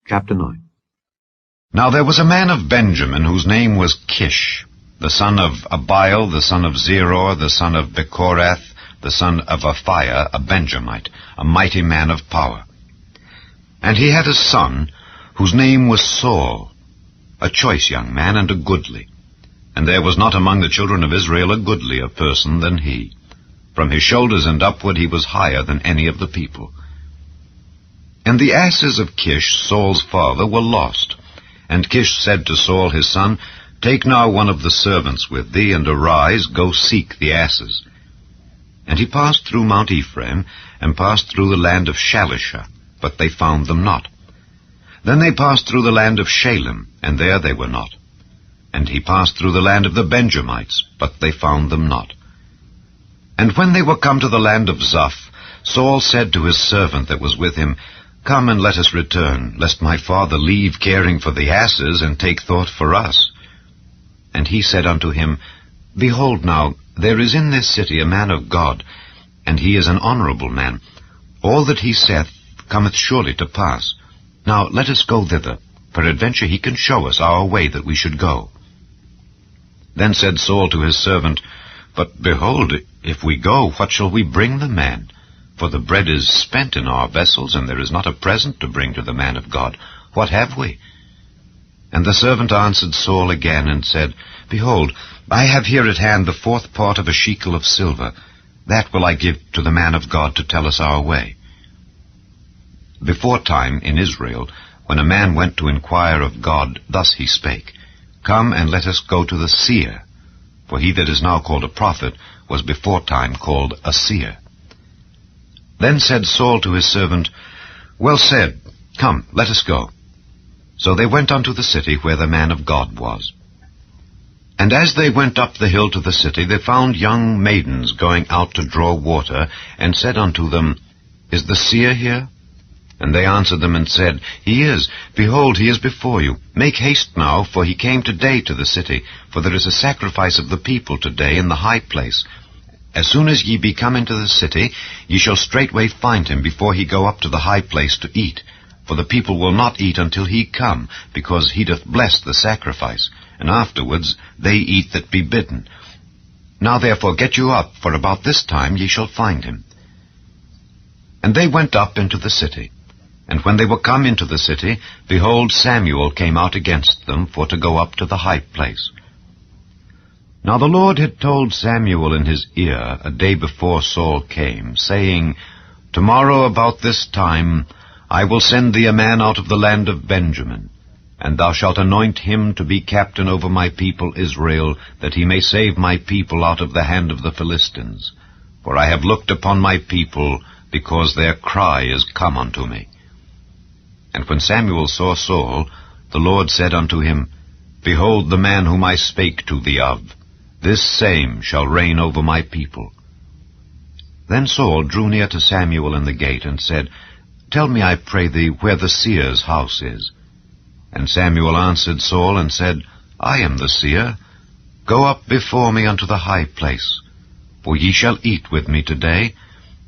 Chapter 9. Now there was a man of Benjamin whose name was Kish, the son of Abiel, the son of Zeror, the son of Bechorath, the son of Aphiah, a Benjamite, a mighty man of power. And he had a son whose name was Saul, a choice young man and a goodly. And there was not among the children of Israel a goodlier person than he. From his shoulders and upward he was higher than any of the people. And the asses of Kish, Saul's father, were lost. And Kish said to Saul his son, Take now one of the servants with thee, and arise, go seek the asses. And he passed through Mount Ephraim, and passed through the land of Shalisha, but they found them not. Then they passed through the land of Shalem, and there they were not. And he passed through the land of the Benjamites, but they found them not. And when they were come to the land of Zuph, Saul said to his servant that was with him, Come and let us return, lest my father leave caring for the asses, and take thought for us. And he said unto him, Behold now, there is in this city a man of God, and he is an honorable man. All that he saith cometh surely to pass. Now let us go thither. Peradventure he can show us our way that we should go. Then said Saul to his servant, But behold, if we go, what shall we bring the man? For the bread is spent in our vessels, and there is not a present to bring to the man of God. What have we? And the servant answered Saul again, and said, Behold, I have here at hand the 4th part of a shekel of silver. That will I give to the man of God to tell us our way. Beforetime in Israel, when a man went to inquire of God, thus he spake, Come and let us go to the seer. For he that is now called a prophet was beforetime called a seer. Then said Saul to his servant, Well said, come, let us go. So they went unto the city where the man of God was. And as they went up the hill to the city, they found young maidens going out to draw water, and said unto them, Is the seer here? And they answered them and said, He is. Behold, he is before you. Make haste now, for he came today to the city, for there is a sacrifice of the people today in the high place. As soon as ye be come into the city, ye shall straightway find him before he go up to the high place to eat. For the people will not eat until he come, because he doth bless the sacrifice, and afterwards they eat that be bidden. Now therefore get you up, for about this time ye shall find him. And they went up into the city. And when they were come into the city, behold, Samuel came out against them for to go up to the high place. Now the Lord had told Samuel in his ear a day before Saul came, saying, Tomorrow about this time I will send thee a man out of the land of Benjamin, and thou shalt anoint him to be captain over my people Israel, that he may save my people out of the hand of the Philistines. For I have looked upon my people, because their cry is come unto me. And when Samuel saw Saul, the Lord said unto him, Behold the man whom I spake to thee of. This same shall reign over my people. Then Saul drew near to Samuel in the gate, and said, Tell me, I pray thee, where the seer's house is. And Samuel answered Saul, and said, I am the seer. Go up before me unto the high place. For ye shall eat with me today,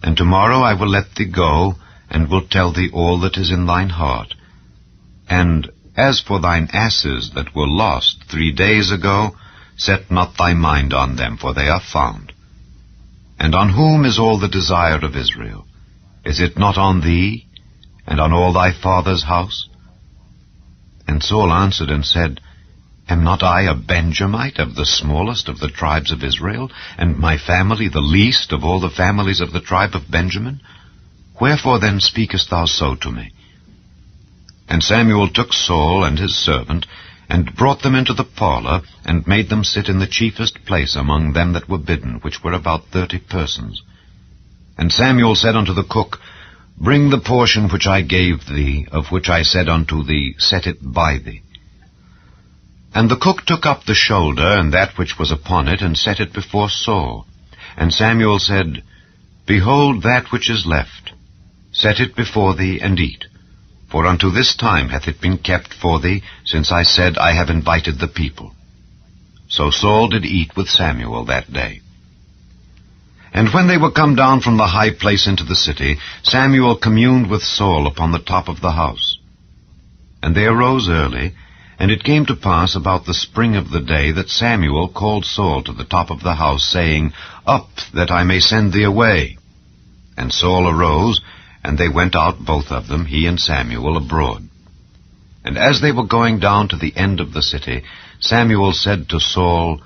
and tomorrow I will let thee go, and will tell thee all that is in thine heart. And as for thine asses that were lost 3 days ago, set not thy mind on them, for they are found. And on whom is all the desire of Israel? Is it not on thee, and on all thy father's house? And Saul answered and said, Am not I a Benjamite, of the smallest of the tribes of Israel, and my family the least of all the families of the tribe of Benjamin? Wherefore then speakest thou so to me? And Samuel took Saul and his servant, and brought them into the parlor, and made them sit in the chiefest place among them that were bidden, which were about 30 persons. And Samuel said unto the cook, Bring the portion which I gave thee, of which I said unto thee, Set it by thee. And the cook took up the shoulder, and that which was upon it, and set it before Saul. And Samuel said, Behold that which is left. Set it before thee, and eat. For unto this time hath it been kept for thee, since I said, I have invited the people. So Saul did eat with Samuel that day. And when they were come down from the high place into the city, Samuel communed with Saul upon the top of the house. And they arose early, and it came to pass about the spring of the day that Samuel called Saul to the top of the house, saying, Up, that I may send thee away. And Saul arose, and they went out both of them, he and Samuel, abroad. And as they were going down to the end of the city, Samuel said to Saul,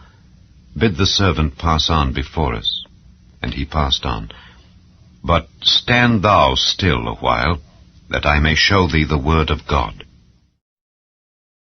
Bid the servant pass on before us. And he passed on. But stand thou still a while, that I may show thee the word of God.